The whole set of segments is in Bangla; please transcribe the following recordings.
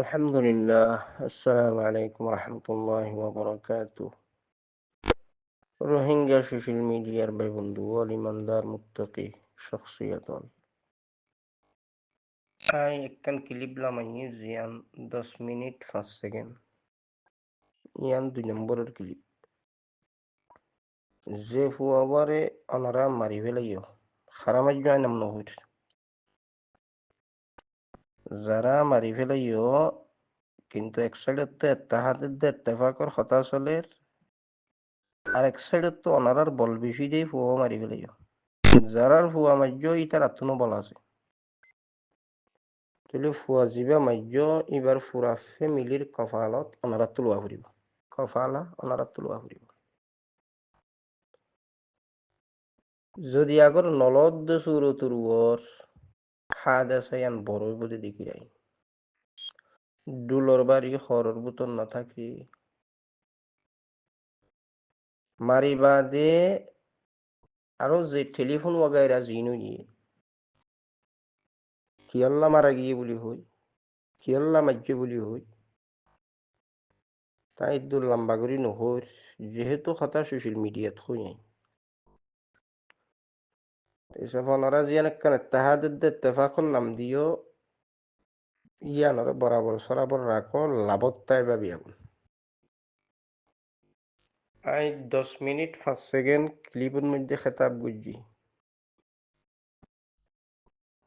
الحمد لله. السلام عليكم ورحمة الله وبركاته. রোহিঙ্গা সোশ্যাল মিডিয়ার ভাই বন্ধু ইমানদার মুত্তাকি শখসিয়তন আই একখান ক্লিপ লামাইনি জিয়ান 10 মিনিট 5 সেকেন্ড ইয়ান 2 নম্বরের ক্লিপ যে ফুয়াবারে অনারা মারি ফেলাইও খারামাজ জয় নাম নহর যারা মারি ফেলাইও কিন্তু এক সাইডের তো এত্তাহাদের এত্তেফাকর কথা চলের আর এক সাইডের তো অনারার বল বেশি দিয়ে ফুয়া মারি ফেলাইও যারার ফুয়া মার্য ইতার আত্মনো বলা আছে তাহলে ফুয়া জিবা মার্য এবার ফুরা ফ্যামিলির কফালত অনারা তুলুয়া ফুরিব কফালা অনারা তুলুয়া ফুরিব যদি আগর নলদ সুরতুর ওর হাদ আসায়ান বড় বলে দেখি রাই ডুলর বাড়ি হরর বুতন না থাকি মারি বাদে আরো যে টেলিফোন ওয়াগাইরা জিনু গিয়ে কিয়ল্লা মারা গিয়ে বলি হই কিয়ল্লা মার্য বলি হই তাই দূর লম্বা করি নহর যেহেতু কথা সোশ্যাল মিডিয়াত হই নাই এসব ওনারা যে একখান ইত্তেহাদের ইত্তেফাকর নাম দিও ইয়ানরে বরাবর সরাবর রাখো লাভত তাই ভাবি আগুন আই 10 মিনিট 5 সেকেন্ড ক্লিপের মধ্যে খেতাব বুঝছি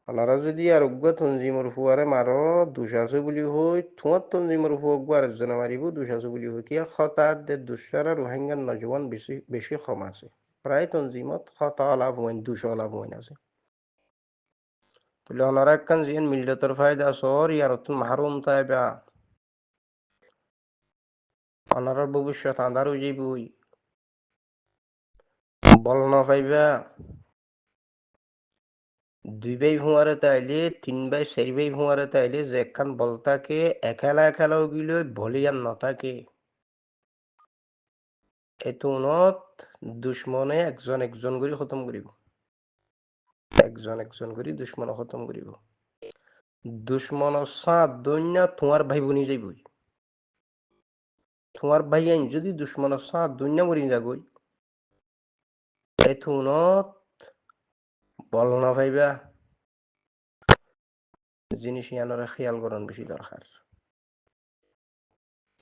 ওনারা যদি আরোগ্য তঞ্জিমর ফুয়ারে মারো দুশাশো বলি হই তোমার তঞ্জিমর ফুয়াক আরেকজনে মারিব দুশাশো বলি হই কিয়া খতার দে দুসারা রোহিঙ্গার নজওয়ান বেশি বেশি কম আছে প্রায় তঞ্জিমত খতা লাভ হইন 200 লাভ হইন আছে তাহলে ওনারা একখান জিয়ান মিল্লাতর ফায়দা সর ইয়ার মাহরুম তাইবা ওনারার ভবিষ্যৎ আন্ধার হয়ে যাইব বল না পাইবা 2 ভাই ভুঁয়ারে তাইলে 3 ভাই 4 ভাই ভুঁয়ারে তাইলে যে একখান বল থাকে একেলা একেলাও গিলে বলিয়ান নথাকে এতুনত দুশ্মনে একজন একজন করে খতম করিব একজন একজন করে দুশ্মন খতম করিব দুশ্মন সাত দৈন্যা তোমার ভাই বনি যাইবই তোমার ভাই আইন যদি দুশ্মন সাত দৈন্যা মরি যাগই এতুনত বল না পাইবা জিনিস ইয়ানোর খেয়াল করন বেশি দরকার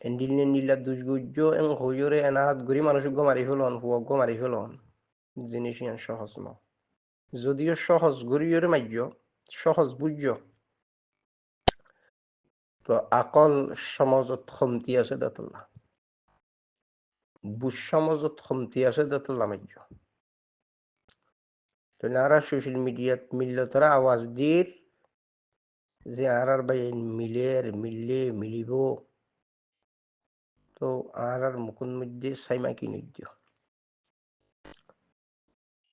এন্ডিল নীলা দুষ্গুজ্য এবং হইরে এনাহাত ঘুরি মানুষজ্ঞ মারি ফেলন হুয়জ্ঞ মারি ফেলন জিনিস ইয়ান সহজ ন যদিও সহজ গরিয়রে মার্য সহজ বুঝ্য তো আকল সমাজত খমতি আছে দাতুল্লাহ বুঝ সমাজত খমতি আছে দাতুল্লাহ মার্য তো নারা সোশ্যাল মিডিয়াত মিললে তারা আওয়াজ দির যে আর ভাই মিলের মিললে মিলিব তো আর মুকুন মধ্যে সাইমা কি নিদ্য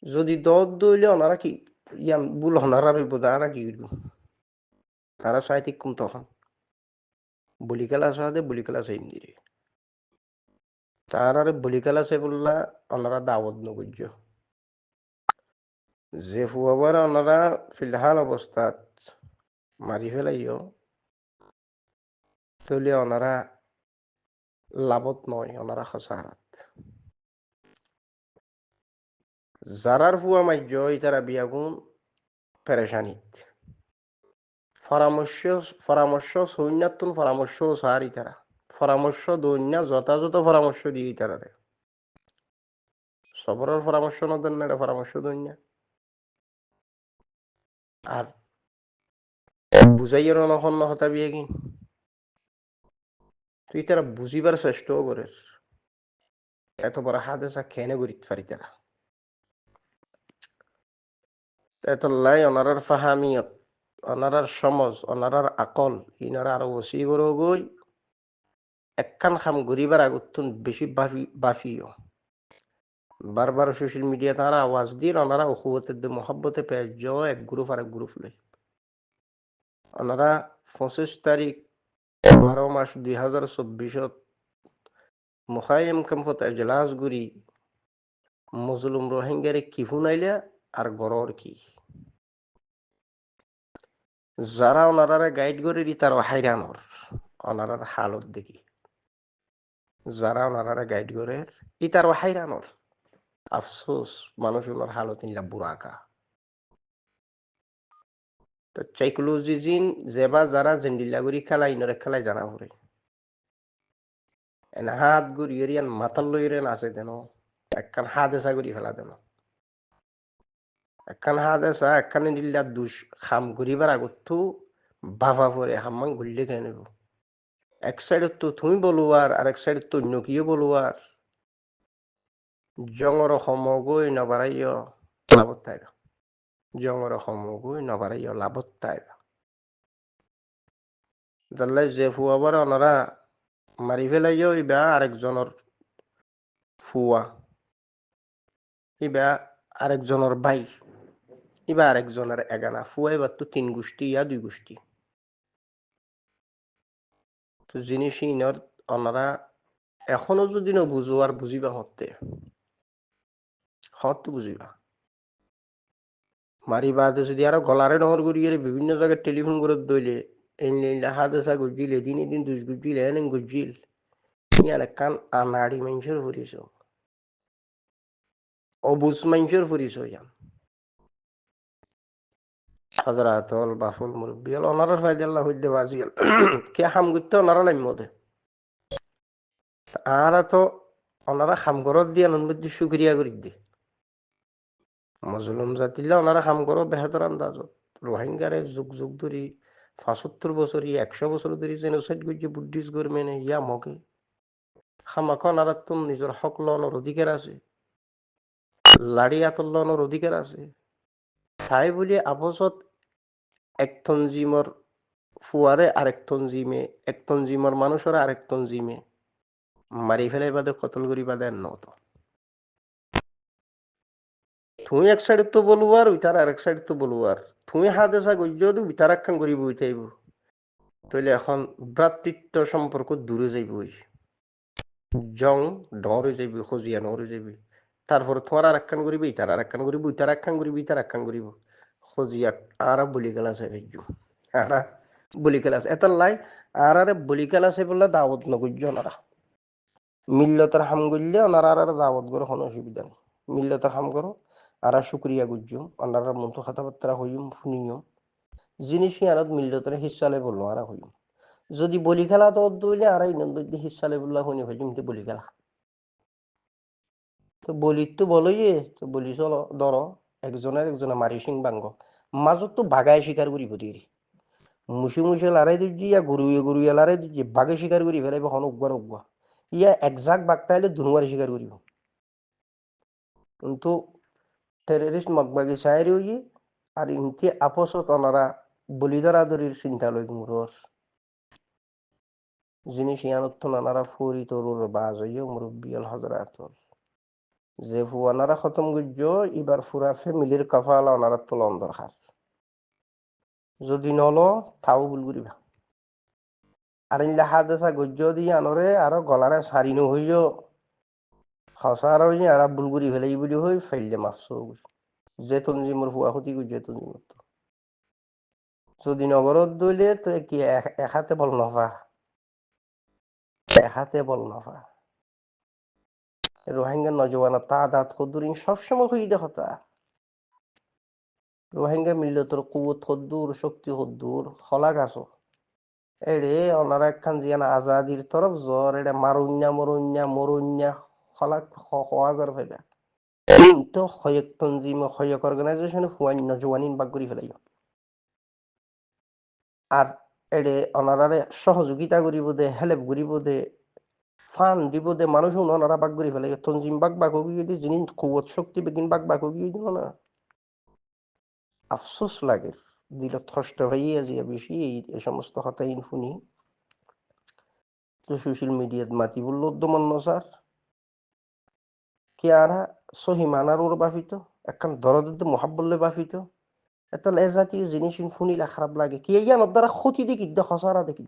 যদি দদ দইলে ওনারা কি ইয়ান বুল হনারা রইব তারা কি করব তারা সাহিত্যিক কম তখন বুলি খেলা সাথে বুলি খেলা চাই দিরে তার বুলি খেলা চাই বললা ওনারা দাওয়াত নগর্য যে ফুয়াবার ওনারা ফিলহাল অবস্থাত মারি ফেলাইও তাহলে ওনারা লাভত নয় ওনারা খসারাত যারার ফুয়া মার্য তারা বিয়াগুন পেরেশানিত পরামর্শ পরামর্শ সৈন্যাতুন পরামর্শ সারি তারা পরামর্শ দৈন্যা যথাযথ পরামর্শ দিয়ে তারা সবরের পরামর্শ না দেন না পরামর্শ দৈন্যা আর বুঝাইয়ের নহন নহতা বিয়ে কি তুই তারা বুঝিবার চেষ্টাও করে এত বড় হাতে চা খেনে করিত পারি তারা এত লাই অনারার ফাহামিয়ত অনারার সমাজ অনারার আকল ইনারা আরো ওসি করে গই একখান খাম গরিবার আগুতুন বেশি বাফিও বারবার সোশ্যাল মিডিয়া তারা আওয়াজ দিয়ে ওনারা অকুবতের মহাব্বতে পেয়ে এক গ্রুপ আর এক গ্রুপ লই ওনারা 25 তারিখ 12 মাস 2024 মুখাইম ক্যাম্পত এজলাস গুরি মজলুম রোহিঙ্গারে কি ফুনাইলা আর গরর কি যারা ওনারা গাইড করে দি তারা হাইরানর ওনারার হালত দেখি যারা ওনারা গাইড করে ইতার হাইরানোর আফসোস মানুষ ওনার হালত ইল্লা বুড়াকা তো সাইকোলজি জিন যেবা যারা জেন্ডিলাগুড়ি খেলা ইনরে খেলায় জানা পড়ে এন হাত গুড়ি এরিয়ান মাথার লইরেন আছে দেন একখান হাত এসা করি ফেলা দেন একখান হাত এসা একখানে নিল্লা দুষ খাম ঘুরিবার আগতো বাফা পরে হাম্মাং ঘুরলে খেয়ে নেব এক সাইডত তো তুমি বলুয়ার আর এক সাইডত তো অন্য কিও বলুয়ার জঙর সমগৈ নবারাইয় লাভত থাইবা জঙর সমগৈ নবারাইয় লাভত থাইবা তাহলে যে ফুয়াবার ওনারা মারি ফেলাইও ইবা আরেকজনের ফুয়া ইবা আরেকজনের ভাই ইবা আরেকজনের এগানা ফুয়া এবার তো 3 গোষ্ঠী ইয়া 2 গোষ্ঠী তো জিনিস ইনর ওনারা এখনো যদি না বুঝো আর বুঝিবা হতে হত বুঝিবা মারি বাদে যদি আরো গলারে নহর করিয়ে বিভিন্ন জায়গায় টেলিফোন করে দইলে এই হাদেসা গুজিল এদিন এদিন দুষ গুজিল এন গুজিল ইয়ার কান আনাড়ি মানুষের ফুরিস অবুজ মানুষের ফুরিস ইয়ান হজরাতল বাফুল মুরব্বিয়াল ওনারা ফায়দাল্লাহ হইতে বাজিয়াল কে হাম করতে ওনারা লাইমতে আরা তো ওনারা খাম করত দিয়ে নন্দি শুক্রিয়া করি দি মজলুম জাতিল্লা ওনারা খাম করো বেহতর আন্দাজত রোহিঙ্গারে যুগ যুগ ধরি ৭৫ বছর ১০০ বছর ধরে জেনোসাইড করছে বুদ্ধিস্ট গভর্নমেন্টে ইয়া মকে খামাখন আর তুম নিজের হক লওয়ানোর অধিকার আছে লাড়ি আতর লওয়ানোর অধিকার আছে তাই বলি আপসত এক তঞ্জিমর ফুয়ারে আরেক তঞ্জিমে এক তঞ্জিমর মানুষের আরেক তঞ্জিমে মারি ফেলাই বাদে কতল করি বাদে নত তুমি এক সাইড তো বলুয়ার উইতার আরেক সাইড তো বলুয়ার তুমি হাদেসা গজ্য উইতার একখান করিব উইতাইব তাইলে এখন ভ্রাতৃত্ব সম্পর্ক দূরে যাইবই জং ডরে যাইবি খজিয়া নরে যাইবি তারপর তোমার আর একখান করিবি তার আর একখান করিব তার একখান করিবি তার একখান করিব খজিয়া আর বলি গেল আছে আর বলি গেল আছে এত লাই আর আরে বলি গেল আছে বললে দাওয়াত নগুজ্জ ওনারা মিল্লতার হাম করলে ওনারা আর দাওয়াত করে কোনো অসুবিধা নেই মিল্লতার হাম করো আর শুক্রিয়া গুজ্জুম ওনারা মন্ত্র কথাবার্তা হইম শুনিও জিনিসই আর মিল্লতার হিসালে বললো আর হইম যদি বলি খেলা তো দইলে আর ইনন্দি হিসালে বললা শুনি ভাই কিন্তু বলি খেলা তো বলি তো বলোই তো বলি চলো ধরো একজনে মারি সিং বাঙ্গ মাজত তো বাগায় শিকার করি দিয়ে মুসে লড়াই দিচ্ছি ইয়া গরুয়ে লড়াই দিচ্ছি বাঘে শিকার করি ফেলাইব হন উগুয়া ইয়া একজাক বাঘ তাইলে দুনুয়ারে শিকার করিব কিন্তু টেররিস্ট মগবাগি চাইরি হই আর ইনকে আপসত ওনারা বলিদারাদরির চিন্তা লই মুরর জিনিস ইয়ানত নানারা ফুরি তরুর বাজ হইও মুরব্বিয়াল হজরাতল যে ফুয়ানারা খতম গুজ্জ এবার ফুরা ফ্যামিলির কফালা ওনারা তোলন দরকার যদি নলো তাও ভুল করিবা আর ইনলা হাদেসা গুজ্জ দিয়ে আনরে আরো গলারে সারিনো হইও হসার হই আর ভুল করি ফেলাই বুলি হই ফাইলে মাফসো যে তঞ্জিমর ফুয়া ক্ষতি গুজ্জে তঞ্জিমর তো যদি নগরত দইলে তো কি এক হাতে বল নফা এক হাতে বল নফা রোহিঙ্গা নজওয়ানা তাদাত খদ্দুরিন সবসময় হই দেখতা রোহিঙ্গা মিল্লতর কুয়ত খদ্দুর শক্তি খদ্দুর খলাক আছো এড়ে ওনারা একখান জিয়ান আজাদির তরফ জ্বর এড়ে মরুন্যা খলাক হাজার ফেলা তো হয়ক তঞ্জিম হয়ক অর্গানাইজেশন ফুয়ান নজওয়ানিন বাগ করি ফেলাই আর এড়ে ওনারারে সহযোগিতা করিব দে হেল্প করিব দে ফান দিব দে মানুষ ওনারা বাগ করি ফেলাই তঞ্জিম বাগ হয়ে গিয়ে যিনি কুয়ত শক্তি বেগিন বাগ হয়ে গিয়ে দিল না আফসোস লাগে দিল কষ্ট হইয়া যে বেশি এই সমস্ত হতাই শুনি তো সোশ্যাল মিডিয়াত মাতি বললো উদ্যমন্ন স্যার কি আরা সহি মানার ওর বাফিত একখান দরদ মহাব্বলে বাফিত এটা এ জাতীয় জিনিস শুনিলে খারাপ লাগে কি ইয়ানোর দ্বারা ক্ষতি দেখি হসারা দেখি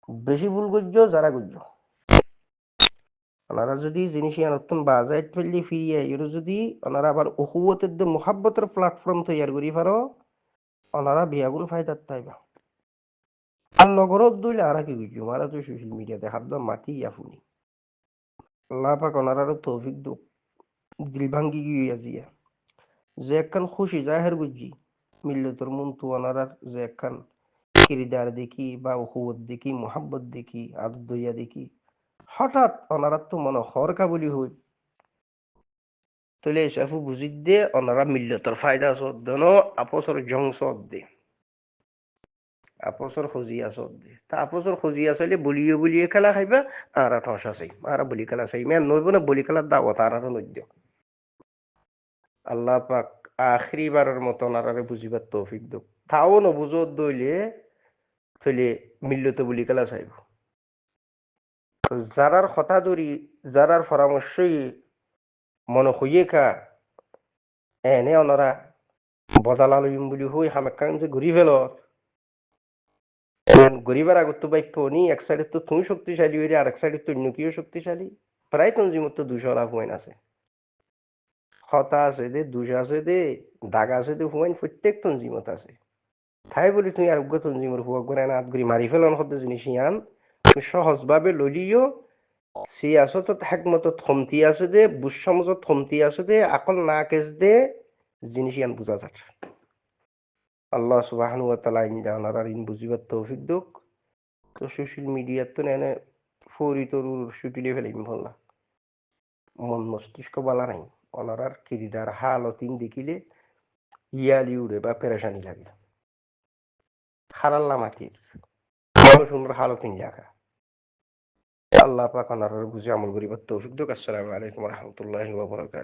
বেশি ভুল করছ যারা করছ ওনারা যদি জিনিস ইয়ানতন বাজায় ফেললি ফিরিয়ে এর যদি ওনারা আবার উহুয়তের মোহাব্বতের প্ল্যাটফর্ম তৈরি করি পারো ওনারা বিয়াগুন ফায়দার তাইবা আর নগরত দইলে আর কি বুঝছো মারা তো সোশ্যাল মিডিয়াতে হাত দাম মাতি আফুনি আল্লাহ পাক ওনার তৌফিক দুক দিল ভাঙ্গি গিয়ে জিয়া যে একখান খুশি জাহের বুঝছি মিল্লতর মন তু ওনার যে একখান কিরিদার দেখি বা উহুবত দেখি মোহাব্বত দেখি আদর দইয়া দেখি হঠাৎ ওনারা তো মনে হরকা বলি হই তলে এসে বুঝি দে ওনারা মিল্লতর ফায়দা সদ্দন আপসর জং সদ্দে আপসর খজিয়া সদ্দে তা আপসর খজিয়া চাইলে বলিয়ে খেলা খাইবা আর ঠসা চাই আর বলি খেলা চাই মেন নইব না বলি খেলার দাওয়াত আর নদ্য আল্লাহ পাক আখরি বারের মতো ওনারা বুঝিবার তৌফিক দোক তাও নবুজত দইলে তইলে মিল্লতে বলি খেলা চাইব যারার কথা ধরি যারার পরামর্শই মনে হইয়ে কা এনে ওনারা বজালালইম বুলি হই হামেকান যে ঘুরি ফেলত গরিবের আগত তো বাইক নি এক সাইডে তো তুমি শক্তিশালী হইরে আর এক সাইডে তো অন্য কেউ শক্তিশালী প্রায় তঞ্জিমত তো 200 লাভ হুয়াইন আছে হতা আছে দে দুষা আছে দে দাগা আছে দে হুয়াইন প্রত্যেক তঞ্জিমত আছে তাই বলি তুমি আরোগ্য তঞ্জিমর হুয়াক করে না হাত ঘুরি মারি ফেলন হতে জিনিস ইয়ান তুমি সহজভাবে ললিও সি আছো তো থাক মতো থমতি আছে দে বুঝসমত থমতি আছে দে আকল না কেস দে জিনিস ইয়ান বুঝা যায় আল্লাহ সুবহানাহু ওয়া তাআলা ইন জানার আর ইন বুঝিবার তৌফিক দুক তো সোশ্যাল মিডিয়াত তো এনে ফরি তরুর সুটিলে ফেলাইম বললা মন মস্তিষ্ক বলা নাই অনারার কিরিদার হালতিন দেখিলে ইয়ালি উড়ে বা পেরেশানি লাগে খারাল্লা মাটির সুন্দর হালতিন লেখা আল্লাহ পাক অনারার বুঝে আমল করিবার তৌফিক দুক আসসালামু আলাইকুম ওয়া রাহমাতুল্লাহি ওয়া বারাকাতুহু